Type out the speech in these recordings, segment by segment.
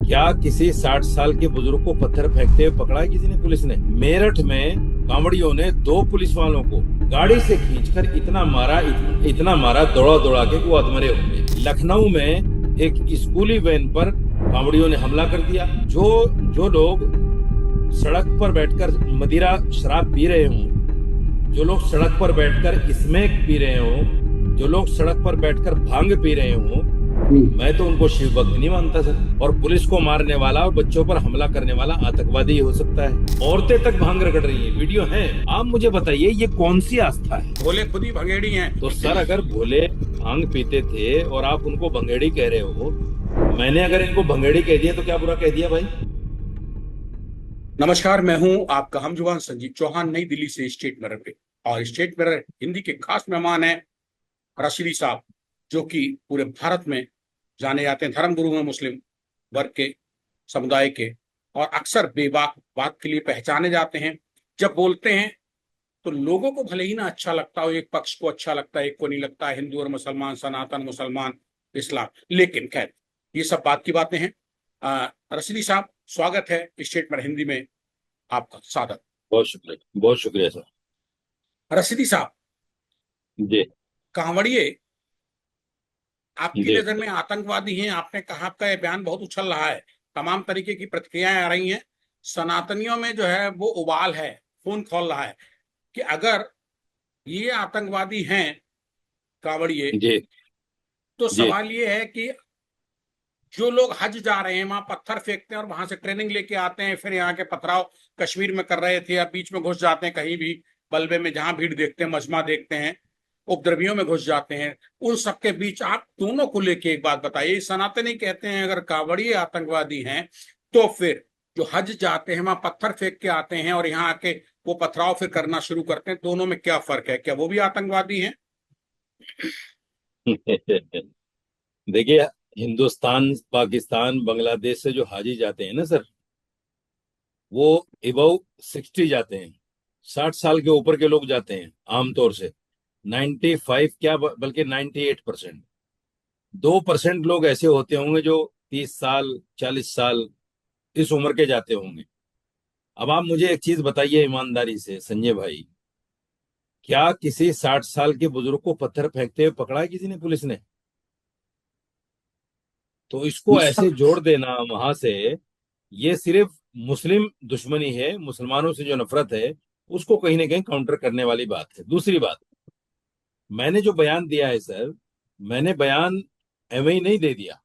क्या किसी 60 साल के बुजुर्ग को पत्थर फेंकते हुए पकड़ा है किसी ने, पुलिस ने? मेरठ में कांवड़ियों ने 2 पुलिस वालों को गाड़ी से खींचकर इतना मारा दौड़ा दौड़ा के कि वो अधमरे हो गए। लखनऊ में एक स्कूली वैन पर कांवड़ियों ने हमला कर दिया। जो जो लोग सड़क पर बैठकर मदिरा शराब पी रहे हों, जो लोग सड़क पर बैठकर स्मैक पी रहे हों, जो लोग सड़क पर बैठकर भांग पी रहे हों, मैं तो उनको शिव भक्त नहीं मानता सर। और पुलिस को मारने वाला और बच्चों पर हमला करने वाला आतंकवादी ही हो सकता है। औरतें तक भांग रगड़ रही हैं, वीडियो है। आप मुझे बताइए ये कौन सी आस्था है? भोले खुद ही भंगेड़ी हैं। तो सर अगर भोले भांग पीते थे और आप उनको भंगेड़ी कह रहे हो, मैंने अगर इनको भंगेड़ी कह दिया तो क्या बुरा कह दिया भाई? नमस्कार, मैं हूं आपका हमजुबान संजीव चौहान, नई दिल्ली से स्टेट मिरर पे। और स्टेट मिरर हिंदी के खास मेहमान हैं रशीदी साहब, जो कि पूरे भारत में जाने जाते हैं, धर्मगुरु हैं मुस्लिम वर्ग के, समुदाय के, और अक्सर बेबाक बात के लिए पहचाने जाते हैं। जब बोलते हैं तो लोगों को भले ही ना अच्छा लगता हो, एक पक्ष को अच्छा लगता है, एक को नहीं लगता है, हिंदू और मुसलमान, सनातन मुसलमान, इस्लाम, लेकिन खैर ये सब बात की बातें हैं। रशीदी साहब, स्वागत है स्टेट मिरर हिंदी में, आपका सादर। बहुत शुक्रिया सर। रशीदी साहब, जी कांवड़िए आपकी जी। नजर में आतंकवादी हैं? आपने कहा, आपका यह बयान बहुत उछल रहा है, तमाम तरीके की प्रतिक्रियाएं आ रही हैं। सनातनियों में जो है वो उबाल है, खून खौल रहा है कि अगर ये आतंकवादी हैं कांवड़िए, जी तो जी। सवाल ये है कि जो लोग हज जा रहे हैं, वहां पत्थर फेंकते हैं और वहां से ट्रेनिंग लेके आते हैं, फिर यहाँ के पथराव कश्मीर में कर रहे थे, या बीच में घुस जाते हैं कहीं भी, बल्बे में जहां भीड़ देखते हैं, मजमा देखते हैं, उपद्रवियों में घुस जाते हैं, उन सबके बीच आप दोनों को लेके एक बात बताइए। सनातनी कहते हैं अगर कांवड़िए आतंकवादी हैं, तो फिर जो हज जाते हैं वहां पत्थर फेंक के आते हैं और यहाँ आके वो पथराव फिर करना शुरू करते हैं, दोनों में क्या फर्क है? क्या वो भी आतंकवादी हैं? देखिए, हिंदुस्तान, पाकिस्तान, बांग्लादेश से जो हाजी जाते हैं ना सर, वो एबव 60 जाते हैं। 60 साल के ऊपर के लोग जाते हैं आमतौर से। 95 क्या बल्कि 98%। 2% लोग ऐसे होते होंगे जो 30 साल, 40 साल इस उम्र के जाते होंगे। अब आप मुझे एक चीज बताइए ईमानदारी से संजय भाई, क्या किसी 60 साल के बुजुर्ग को पत्थर फेंकते हुए पकड़ा है किसी ने, पुलिस ने? तो इसको ऐसे जोड़ देना वहां से, ये सिर्फ मुस्लिम दुश्मनी है, मुसलमानों से जो नफरत है उसको कहीं ना कहीं काउंटर करने वाली बात है। दूसरी बात, मैंने जो बयान दिया है सर, मैंने बयान एवं ही नहीं दे दिया।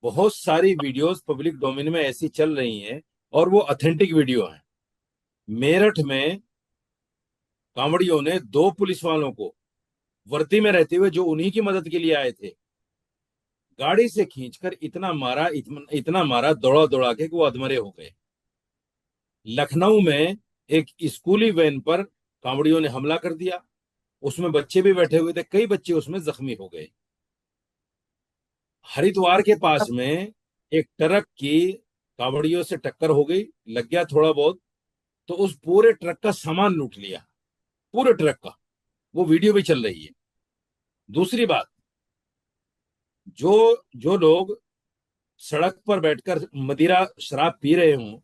बहुत सारी वीडियोस पब्लिक डोमेन में ऐसी चल रही हैं और वो ऑथेंटिक वीडियो हैं। मेरठ में कांवड़ियों ने 2 पुलिस वालों को वर्दी में रहते हुए, जो उन्हीं की मदद के लिए आए थे, गाड़ी से खींचकर इतना मारा दौड़ा दौड़ा के कि वो अधमरे हो गए। लखनऊ में एक स्कूली वैन पर कांवड़ियों ने हमला कर दिया। उसमें बच्चे भी बैठे हुए थे, कई बच्चे उसमें जख्मी हो गए। हरिद्वार के पास में एक ट्रक की कांवड़ियों से टक्कर हो गई, लग गया थोड़ा बहुत, तो उस पूरे ट्रक का सामान लूट लिया, पूरे ट्रक का। वो वीडियो भी चल रही है। दूसरी बात, जो जो लोग सड़क पर बैठकर मदिरा शराब पी रहे हों,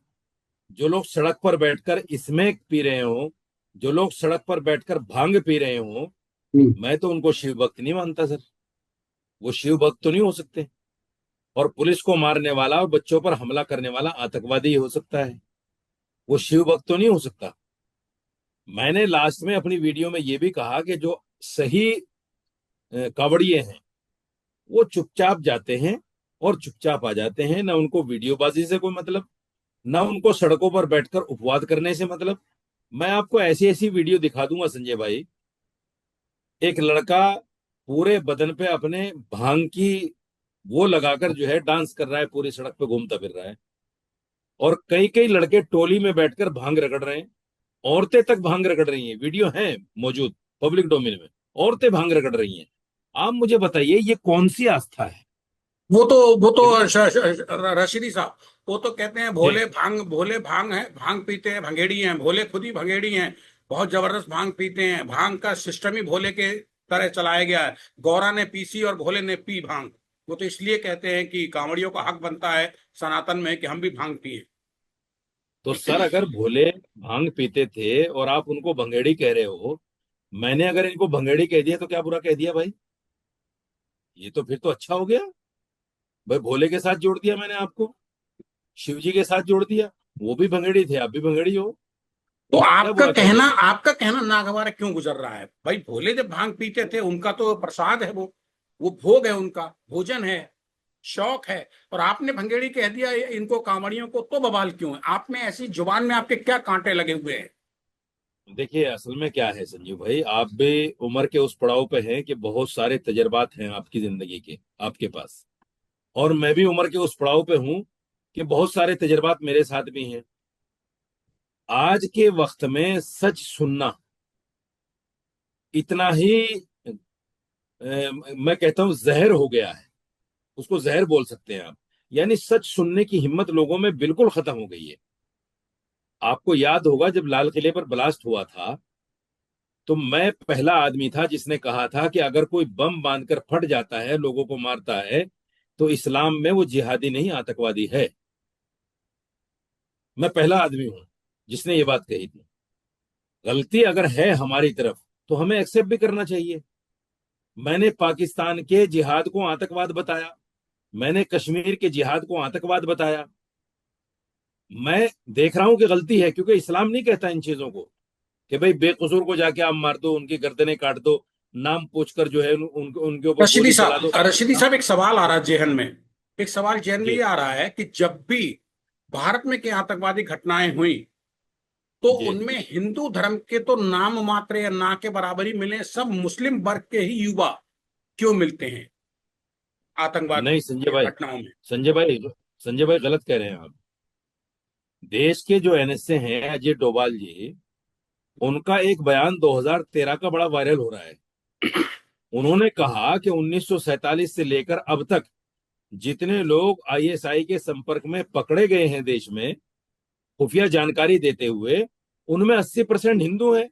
जो लोग सड़क पर बैठकर स्मैक पी रहे हों, जो लोग सड़क पर बैठकर भांग पी रहे हों, मैं तो उनको शिव भक्त नहीं मानता सर। वो शिव भक्त तो नहीं हो सकते। और पुलिस को मारने वाला और बच्चों पर हमला करने वाला आतंकवादी ही हो सकता है, वो शिव भक्त तो नहीं हो सकता। मैंने लास्ट में अपनी वीडियो में ये भी कहा कि जो सही कावड़िए हैं वो चुपचाप जाते हैं और चुपचाप आ जाते हैं, ना उनको वीडियोबाजी से कोई मतलब, ना उनको सड़कों पर बैठकर उपवाद करने से मतलब। मैं आपको ऐसी ऐसी वीडियो दिखा दूंगा संजय भाई। एक लड़का पूरे बदन पे अपने भांग की वो लगाकर जो है डांस कर रहा है, पूरी सड़क पे घूमता फिर रहा है। और कई कई लड़के टोली में बैठकर भांग रगड़ रहे हैं। औरतें तक भांग रगड़ रही हैं, वीडियो है मौजूद पब्लिक डोमेन में। औरतें भांग रगड़ रही हैं। आप मुझे बताइए ये कौन सी आस्था है? वो तो ये बता। रशीदी साहब, वो तो कहते हैं जी भोले भांग है, भांग पीते हैं, भंगेड़ी हैं, भोले खुद ही भंगेड़ी हैं, बहुत जबरदस्त भांग पीते हैं, भांग का सिस्टम ही भोले के तरह चलाया गया है। गौरा ने पीसी और भोले ने पी भांग, वो तो इसलिए कहते हैं कि कांवड़ियों का हक बनता है सनातन में कि हम भी भांग पिए। तो सर अगर भोले भांग पीते थे और आप उनको भंगेड़ी कह रहे हो, मैंने अगर इनको भंगेड़ी कह दिया तो क्या बुरा कह दिया भाई? ये तो फिर तो अच्छा हो गया भाई, भोले के साथ जोड़ दिया मैंने आपको, शिव जी के साथ जोड़ दिया। वो भी भंगेड़ी थे, आप भी भंगेड़ी हो। तो क्या बुरा कह दिया मैंने? आपका कहना नागवार क्यों गुजर रहा है भाई? भोले जब भांग पीते थे उनका तो प्रसाद है, वो भोग है, उनका भोजन है, शौक है। और आपने भंगेड़ी कह दिया इनको कांवड़ियों को, तो बवाल क्यों है? आप में ऐसी जुबान में आपके क्या कांटे लगे हुए हैं? देखिए असल में क्या है संजीव भाई, आप भी उम्र के उस पड़ाव पे हैं कि बहुत सारे तजर्बात हैं आपकी जिंदगी के आपके पास, और मैं भी उम्र के उस पड़ाव पे हूं कि बहुत सारे तजर्बात मेरे साथ भी हैं। आज के वक्त में सच सुनना इतना ही मैं कहता हूं जहर हो गया है, उसको जहर बोल सकते हैं आप। यानी सच सुनने की हिम्मत लोगों में बिल्कुल खत्म हो गई है। आपको याद होगा जब लाल किले पर ब्लास्ट हुआ था, तो मैं पहला आदमी था जिसने कहा था कि अगर कोई बम बांधकर फट जाता है, लोगों को मारता है, तो इस्लाम में वो जिहादी नहीं आतंकवादी है। मैं पहला आदमी हूं जिसने ये बात कही थी। गलती अगर है हमारी तरफ तो हमें एक्सेप्ट भी करना चाहिए। मैंने पाकिस्तान के जिहाद को आतंकवाद बताया, मैंने कश्मीर के जिहाद को आतंकवाद बताया। मैं देख रहा हूं कि गलती है, क्योंकि इस्लाम नहीं कहता इन चीजों को कि भाई बेकसूर को जाके आप मार दो, उनकी गर्दनें काट दो, नाम पूछकर जो है उनके ऊपर गोली चला दो। रशीदी साहब, एक सवाल आ रहा है जेहन में। एक सवाल जेहन में जी ये आ रहा है कि जब भी भारत में कई आतंकवादी घटनाएं हुई तो जी। उनमें हिंदू धर्म के तो नाम मात्र या ना के बराबर ही मिले, सब मुस्लिम वर्ग के ही युवा क्यों मिलते हैं आतंकवाद नहीं संजय की भाई, घटनाओं में? संजय भाई, संजय भाई गलत कह रहे हैं आप। देश के जो एनएसए हैं अजय डोभाल जी, उनका एक बयान 2013 का बड़ा वायरल हो रहा है। उन्होंने कहा कि 1947 से लेकर अब तक जितने लोग आईएसआई के संपर्क में पकड़े गए हैं देश में खुफिया जानकारी देते हुए, उनमें 80% हिंदू हैं।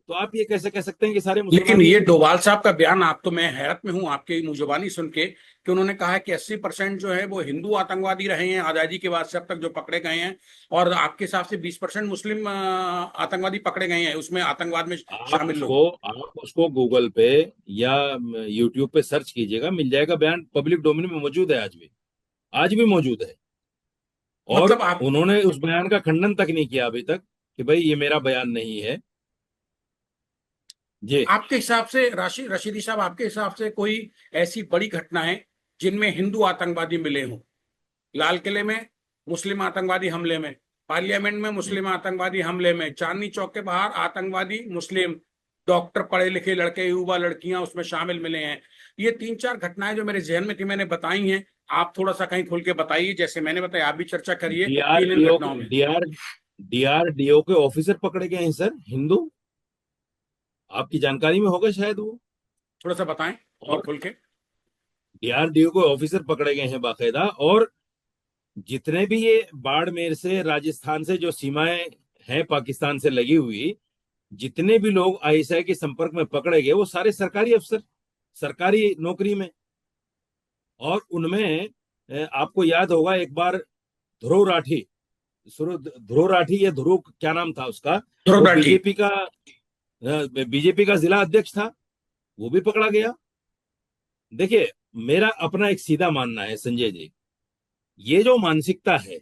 तो आप ये कैसे कह सकते हैं कि सारे लेकिन मुसलमान ही ये हैं? डोभाल साहब का बयान, आप तो, मैं हैरत में हूं आपकी मुंह जुबानी सुन के कि उन्होंने कहा है कि 80% जो है वो हिंदू आतंकवादी रहे हैं आजादी के बाद से अब तक जो पकड़े गए हैं, और आपके हिसाब से 20% मुस्लिम आतंकवादी पकड़े गए हैं, उसमें आतंकवाद में शामिल लोग। आप उसको गूगल पे या यूट्यूब पे सर्च कीजिएगा, मिल जाएगा बयान, पब्लिक डोमेन में मौजूद है, आज भी मौजूद है। और मतलब आप, उन्होंने उस बयान का खंडन तक नहीं किया अभी तक कि भाई ये मेरा बयान नहीं है। जी। आपके हिसाब से रशीदी साहब, आपके हिसाब से कोई ऐसी बड़ी घटनाएं जिनमें हिंदू आतंकवादी मिले हों? लाल किले में मुस्लिम आतंकवादी हमले में, पार्लियामेंट में हम्म। मुस्लिम आतंकवादी हमले में, चांदनी चौक के बाहर आतंकवादी मुस्लिम डॉक्टर, पढ़े लिखे लड़के, युवा लड़कियां उसमें शामिल मिले हैं। ये तीन चार घटनाएं जो मेरे जहन में थी मैंने बताई हैं। आप थोड़ा सा कहीं खुल के बताइए, जैसे मैंने बताया, आप भी चर्चा करिए इन इन डीआरडीओ घटनाओं में। डीआरडीओ के ऑफिसर पकड़े गए हैं सर, हिंदू। आपकी जानकारी में होगा शायद वो। थोड़ा सा बताएं और और खुल के। डीआरडीओ के ऑफिसर पकड़े गए हैं बाकायदा। और जितने भी ये बाड़मेर से राजस्थान से जो सीमाएं हैं पाकिस्तान से लगी हुई, जितने भी लोग आईएसआई के संपर्क में पकड़े गए वो सारे सरकारी अफसर, सरकारी नौकरी में। और उनमें आपको याद होगा एक बार ध्रुव राठी, ध्रुव राठी या ध्रुव क्या नाम था उसका, ध्रुव वो राठी। बीजेपी का जिला अध्यक्ष था, वो भी पकड़ा गया। देखिए मेरा अपना एक सीधा मानना है संजय जी, ये जो मानसिकता है,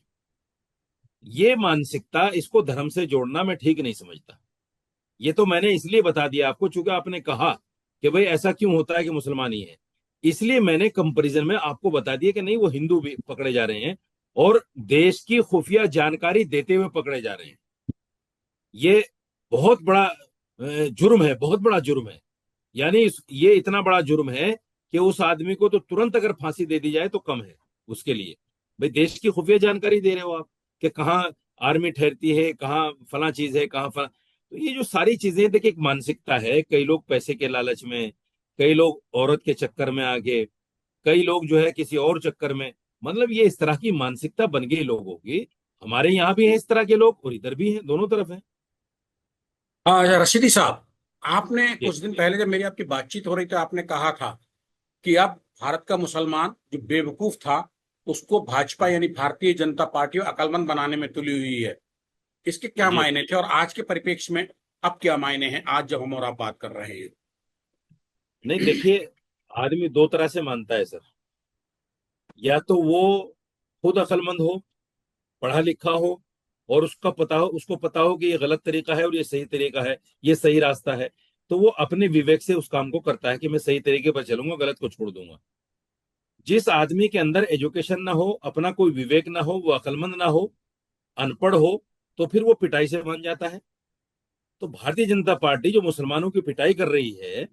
ये मानसिकता इसको धर्म से जोड़ना मैं ठीक नहीं समझता। ये तो मैंने इसलिए बता दिया आपको चूंकि आपने कहा कि भाई ऐसा क्यों होता है कि मुसलमान ही है, इसलिए मैंने कंपैरिजन में आपको बता दिया कि नहीं, वो हिंदू भी पकड़े जा रहे हैं और देश की खुफिया जानकारी देते हुए पकड़े जा रहे हैं। ये बहुत बड़ा जुर्म है, बहुत बड़ा जुर्म है। यानी ये इतना बड़ा जुर्म है कि उस आदमी को तो तुरंत अगर फांसी दे दी जाए तो कम है उसके लिए। भाई देश की खुफिया जानकारी दे रहे हो आप कि कहाँ आर्मी ठहरती है, कहाँ फला चीज है, कहाँ फला। तो ये जो सारी चीजें, देखिए एक मानसिकता है, कई लोग पैसे के लालच में, कई लोग औरत के चक्कर में आगे, कई लोग जो है किसी और चक्कर में, मतलब ये इस तरह की मानसिकता बन गई लोगों की। हमारे यहाँ भी है इस तरह के लोग और इधर भी हैं, दोनों तरफ है। रशीदी साहब, आपने जी कुछ दिन पहले जब मेरी आपकी बातचीत हो रही थी आपने कहा था कि अब भारत का मुसलमान जो बेवकूफ था उसको भाजपा यानी भारतीय जनता पार्टी अकलमंद बनाने में तुली हुई है। इसके क्या जी। मायने थे और आज के परिप्रेक्ष्य में अब क्या मायने हैं, आज जब हम और आप बात कर रहे हैं? नहीं देखिए, आदमी दो तरह से मानता है सर। या तो वो खुद अक्लमंद हो, पढ़ा लिखा हो, और उसको पता हो कि ये गलत तरीका है और ये सही तरीका है, ये सही रास्ता है, तो वो अपने विवेक से उस काम को करता है कि मैं सही तरीके पर चलूंगा, गलत को छोड़ दूंगा। जिस आदमी के अंदर एजुकेशन ना हो, अपना कोई विवेक ना हो, वो अक्लमंद ना हो, अनपढ़ हो, तो फिर वो पिटाई से बन जाता है। तो भारतीय जनता पार्टी जो मुसलमानों की पिटाई कर रही है,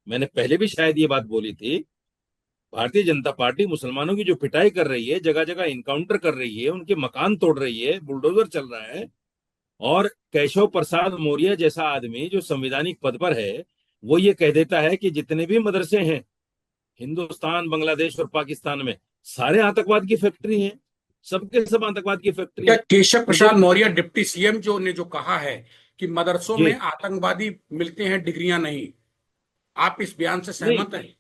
मैंने पहले भी शायद ये बात बोली थी, भारतीय जनता पार्टी मुसलमानों की जो पिटाई कर रही है, जगह जगह इनकाउंटर कर रही है, उनके मकान तोड़ रही है, बुलडोजर चल रहा है, और केशव प्रसाद मौर्य जैसा आदमी जो संवैधानिक पद पर है, वो ये कह देता है कि जितने भी मदरसे हैं हिंदुस्तान, बांग्लादेश और पाकिस्तान में, सारे आतंकवाद की फैक्ट्री हैं, सबके सब आतंकवाद की फैक्ट्री क्या है। केशव तो जब प्रसाद मौर्य डिप्टी सीएम जो ने जो कहा है कि मदरसों में जी, आतंकवादी मिलते हैं, डिग्रियां नहीं, आप इस बयान से नहीं सहमत हैं?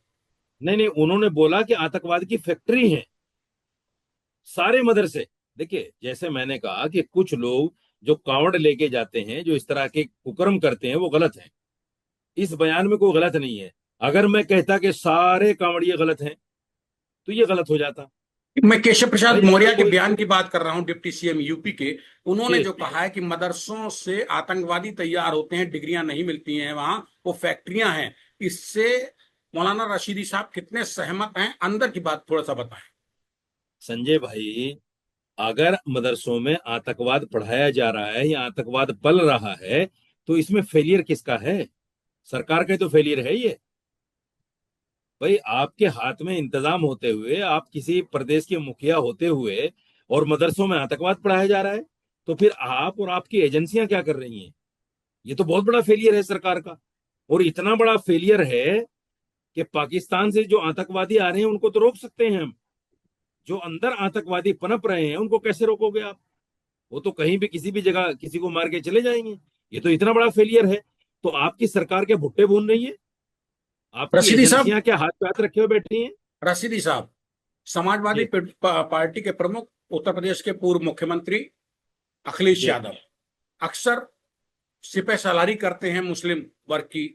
नहीं नहीं, उन्होंने बोला कि आतंकवाद की फैक्ट्री है सारे मदरसे। देखिए, जैसे मैंने कहा कि कुछ लोग जो कांवड़ लेके जाते हैं, जो इस तरह के कुकर्म करते हैं, वो गलत हैं। इस बयान में कोई गलत नहीं है। अगर मैं कहता कि सारे कांवड़िए गलत हैं, तो ये गलत हो जाता। मैं केशव प्रसाद भाई अगर मौर्य के कोई, बयान की बात कर रहा हूं, डिप्टी सीएम यूपी के। उन्होंने जी, जो कहा है कि मदरसों से आतंकवादी तैयार होते हैं, डिग्रियां नहीं मिलती हैं वहां, वो फैक्ट्रियां हैं। इससे मौलाना रशीदी साहब कितने सहमत हैं? अंदर की बात थोड़ा सा बताएं। संजय भाई, अगर मदरसों में आतंकवाद पढ़ाया जा रहा है या आतंकवाद पल रहा है, तो इसमें फेलियर किसका है? सरकार का ही तो फेलियर है ये। भाई, आपके हाथ में इंतजाम होते हुए, आप किसी प्रदेश के मुखिया होते हुए, और मदरसों में आतंकवाद पढ़ाया जा रहा है, तो फिर आप और आपकी एजेंसियां क्या कर रही हैं? ये तो बहुत बड़ा फेलियर है सरकार का। और इतना बड़ा फेलियर है कि पाकिस्तान से जो आतंकवादी आ रहे हैं उनको तो रोक सकते हैं हम, जो अंदर आतंकवादी पनप रहे हैं उनको कैसे रोकोगे आप? वो तो कहीं भी किसी भी जगह किसी को मार के चले जाएंगे। ये तो इतना बड़ा फेलियर है। तो आपकी सरकार के भुट्टे भून रही है, आपकी रशीदी साहब, एजेंसियां क्या हाथ पे हाथ रखे हुए बैठी हैं? रशीदी साहब, समाजवादी जी, पार्टी के प्रमुख, उत्तर प्रदेश के पूर्व मुख्यमंत्री अखिलेश जी, यादव अक्सर सिपह सलारी करते हैं मुस्लिम वर्ग की,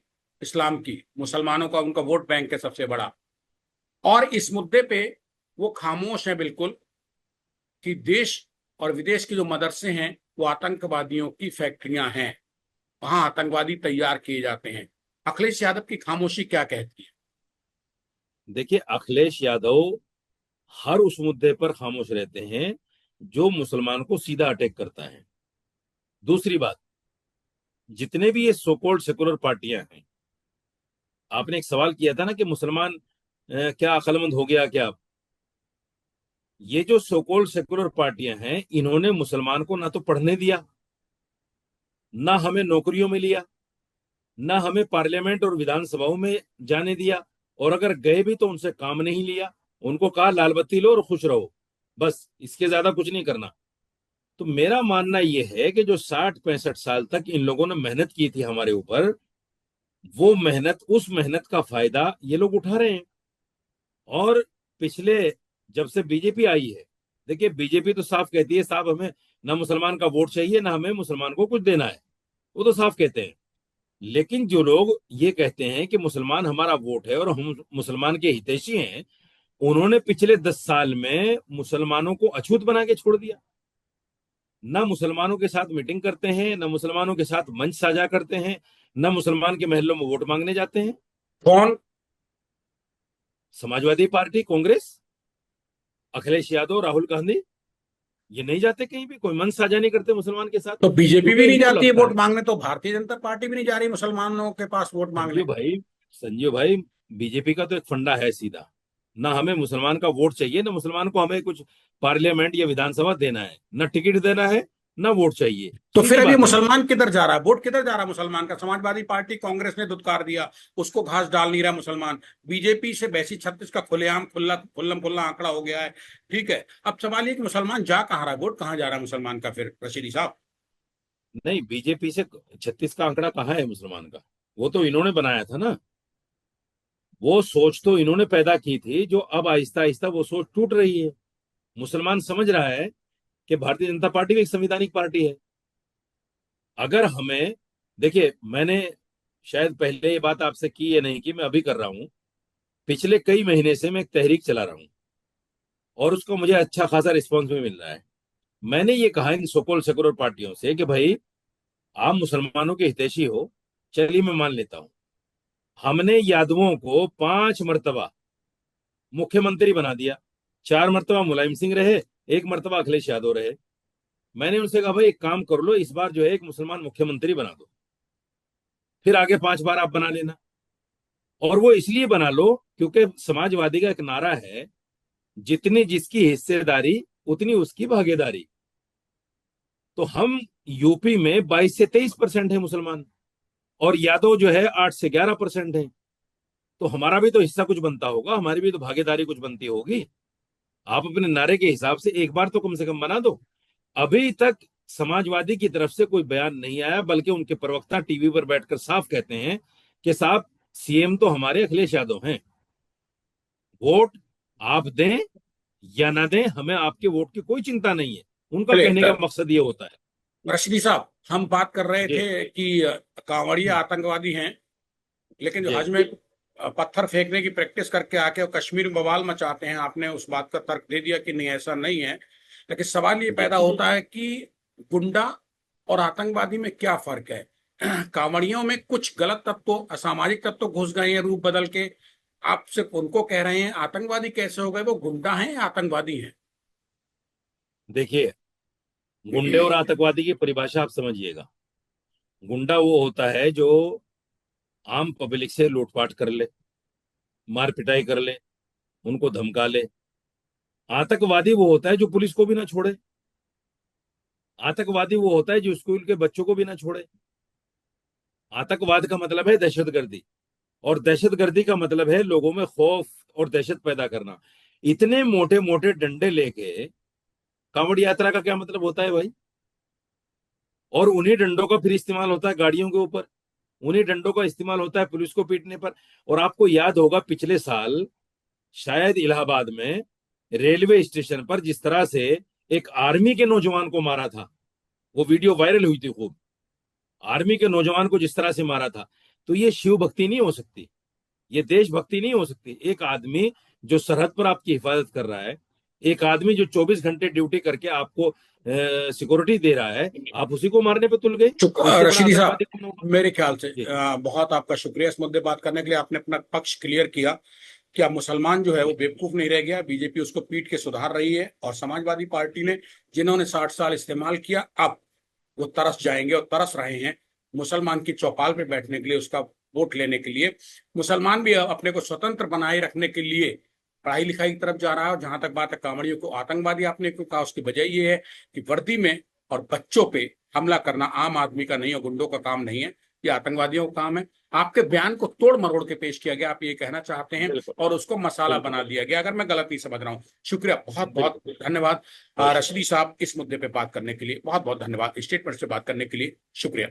इस्लाम की, मुसलमानों का उनका वोट बैंक है सबसे बड़ा। और इस मुद्दे पे वो खामोश है बिल्कुल कि देश और विदेश के जो मदरसे हैं वो आतंकवादियों की फैक्ट्रियां हैं, वहां आतंकवादी तैयार किए जाते हैं। अखिलेश यादव की खामोशी क्या कहती है? देखिए, अखिलेश यादव हर उस मुद्दे पर खामोश रहते हैं जो मुसलमान को सीधा अटैक करता है। दूसरी बात, जितने भी ये सो कॉल्ड सेकुलर पार्टियां हैं, आपने एक सवाल किया था ना कि मुसलमान क्या अक्लमंद हो गया क्या? ये जो सो कॉल्ड सेकुलर पार्टियां हैं, इन्होंने मुसलमान को ना तो पढ़ने दिया, ना हमें नौकरियों में लिया, ना हमें पार्लियामेंट और विधानसभाओं में जाने दिया, और अगर गए भी तो उनसे काम नहीं लिया। उनको कहा लाल बत्ती लो और खुश रहो, बस इसके ज्यादा कुछ नहीं करना। तो मेरा मानना यह है कि जो 60-65 साल तक इन लोगों ने मेहनत की थी हमारे ऊपर, वो मेहनत, उस मेहनत का फायदा ये लोग उठा रहे हैं। और पिछले, जब से बीजेपी आई है, देखिए बीजेपी तो साफ कहती है, साहब हमें ना मुसलमान का वोट चाहिए, ना हमें मुसलमान को कुछ देना है, वो तो साफ कहते हैं। लेकिन जो लोग ये कहते हैं कि मुसलमान हमारा वोट है और हम मुसलमान के हितैषी हैं, उन्होंने पिछले 10 साल में मुसलमानों को अछूत बना के छोड़ दिया। ना मुसलमानों के साथ मीटिंग करते हैं, ना मुसलमानों के साथ मंच साझा करते हैं, ना मुसलमान के महलों में वोट मांगने जाते हैं। कौन? समाजवादी पार्टी, कांग्रेस, अखिलेश यादव, राहुल गांधी, ये नहीं जाते कहीं भी, कोई मंच साझा नहीं करते मुसलमान के साथ। तो बीजेपी भी क्योंकि नहीं इनको जाती है लगता वोट है, मांगने, तो भारतीय जनता पार्टी भी नहीं जा रही मुसलमानों के पास वोट मांगने? संजीव भाई, संजीव भाई, बीजेपी का तो एक फंडा है सीधा, ना हमें मुसलमान का वोट चाहिए, ना मुसलमान को हमें कुछ पार्लियामेंट या विधानसभा देना है, ना टिकट देना है, ना वोट चाहिए। तो फिर सीधी अब ये बात है। मुसलमान किधर जा रहा है? वोट किधर जा रहा है मुसलमान का? समाजवादी पार्टी कांग्रेस ने धुतकार दिया, उसको घास डाल नहीं रहा मुसलमान। बीजेपी से बैसी 36 का खुलेआम खुला खुल्लम खुल्ला आंकड़ा हो गया है। ठीक है, अब सवाल ये कि मुसलमान जा कहाँ रहा है, वोट कहाँ जा रहा है मुसलमान का फिर, रशीदी साहब? नहीं, बीजेपी से 36 का आंकड़ा कहाँ है मुसलमान का? वो तो इन्होंने बनाया था ना। वो सोच तो इन्होंने पैदा की थी, जो अब आहिस्ता आहिस्ता वो सोच टूट रही है। मुसलमान समझ रहा है कि भारतीय जनता पार्टी भी एक संवैधानिक पार्टी है। अगर हमें, देखिए, मैंने शायद पहले ये बात आपसे की है नहीं, कि मैं अभी कर रहा हूं। पिछले कई महीने से मैं एक तहरीक चला रहा हूं, और उसका मुझे अच्छा खासा रिस्पॉन्स भी मिल रहा है। मैंने ये कहा इन सोकोल सेकुलर पार्टियों से कि भाई, आप मुसलमानों के हितैषी हो, चलिए मैं मान लेता हूं। हमने यादवों को 5 मरतबा मुख्यमंत्री बना दिया। 4 मरतबा मुलायम सिंह रहे, 1 मरतबा अखिलेश यादव रहे। मैंने उनसे कहा, भाई एक काम कर लो, इस बार जो है एक मुसलमान मुख्यमंत्री बना दो, फिर आगे 5 बार आप बना लेना। और वो इसलिए बना लो क्योंकि समाजवादी का एक नारा है, जितनी जिसकी हिस्सेदारी उतनी उसकी भागीदारी। तो हम यूपी में 22 से 23% है मुसलमान, और यादव जो है 8 से 11% है। तो हमारा भी तो हिस्सा कुछ बनता होगा, हमारी भी तो भागीदारी कुछ बनती होगी। आप अपने नारे के हिसाब से एक बार तो कम से कम बना दो। अभी तक समाजवादी की तरफ से कोई बयान नहीं आया, बल्कि उनके प्रवक्ता टीवी पर बैठकर साफ कहते हैं कि साहब, सीएम तो हमारे अखिलेश यादव हैं, वोट आप दें या ना दें, हमें आपके वोट की कोई चिंता नहीं है। उनका चलिए कहने का मकसद ये होता है। रशदी साहब, हम बात कर रहे जी। थे कि कांवड़िया आतंकवादी हैं, लेकिन जो जी। हज में पत्थर फेंकने की प्रैक्टिस करके आके और कश्मीर में बवाल मचाते हैं, आपने उस बात का तर्क दे दिया कि नहीं ऐसा नहीं है। लेकिन सवाल ये जी। पैदा होता है कि गुंडा और आतंकवादी में क्या फर्क है? कांवड़ियों में कुछ गलत तत्व, असामाजिक तत्व घुस गए हैं रूप बदल के। आप सिर्फ उनको कह रहे हैं आतंकवादी कैसे हो गए? वो गुंडा हैं या आतंकवादी हैं? देखिए, गुंडे और आतंकवादी की परिभाषा आप समझिएगा। गुंडा वो होता है जो आम पब्लिक से लूटपाट कर ले, मार पिटाई कर ले, उनको धमका ले। आतंकवादी वो होता है जो पुलिस को भी ना छोड़े। आतंकवादी वो होता है जो स्कूल के बच्चों को भी ना छोड़े। आतंकवाद का मतलब है दहशतगर्दी, और दहशतगर्दी का मतलब है लोगों में खौफ और दहशत पैदा करना। इतने मोटे मोटे डंडे लेके कांवड़ यात्रा का क्या मतलब होता है भाई? और उन्हीं डंडों का फिर इस्तेमाल होता है गाड़ियों के ऊपर, उन्हीं डंडों का इस्तेमाल होता है पुलिस को पीटने पर। और आपको याद होगा, पिछले साल शायद इलाहाबाद में रेलवे स्टेशन पर जिस तरह से एक आर्मी के नौजवान को मारा था, वो वीडियो वायरल हुई थी खूब। आर्मी के नौजवान को जिस तरह से मारा था, तो ये शिव भक्ति नहीं हो सकती, ये देशभक्ति नहीं हो सकती। एक आदमी जो सरहद पर आपकी हिफाजत कर रहा है, एक आदमी जो 24 घंटे ड्यूटी करके आपको सिक्योरिटी दे रहा है, आप उसी को मारने पे तुल गए। तो इससे बड़ा रशीदी साहब, आतंकवादी कौन होगा? मेरे ख्याल से जी। बहुत आपका शुक्रिया इस मुद्दे बात करने के लिए। आपने अपना पक्ष क्लियर किया। क्या मुसलमान जो है वो जी। बेवकूफ नहीं रह गया? बीजेपी उसको पीट के सुधार रही है, और समाजवादी पार्टी ने, जिन्होंने 60 साल इस्तेमाल किया, अब वो तरस जाएंगे और तरस रहे हैं मुसलमान की चौपाल पे बैठने के लिए, उसका वोट लेने के लिए। मुसलमान भी अपने को स्वतंत्र बनाए रखने के लिए पढ़ाई लिखाई की तरफ जा रहा है। और जहां तक बात है कांवड़ियों को आतंकवादी आपने क्यों कहा, उसकी वजह ये है कि वर्दी में और बच्चों पे हमला करना आम आदमी का नहीं है, गुंडों का काम नहीं है, ये आतंकवादियों का काम है। आपके बयान को तोड़ मरोड़ के पेश किया गया, आप ये कहना चाहते हैं, बिल्कुल। और उसको मसाला बिल्कुल। बना दिया गया, अगर मैं गलत नहीं समझ रहा हूँ। शुक्रिया, बहुत बहुत बिल्कुल। धन्यवाद बहुत शुक्रिया। रशदी साहब, इस मुद्दे पे बात करने के लिए बहुत बहुत धन्यवाद। स्टेटमेंट से बात करने के लिए शुक्रिया।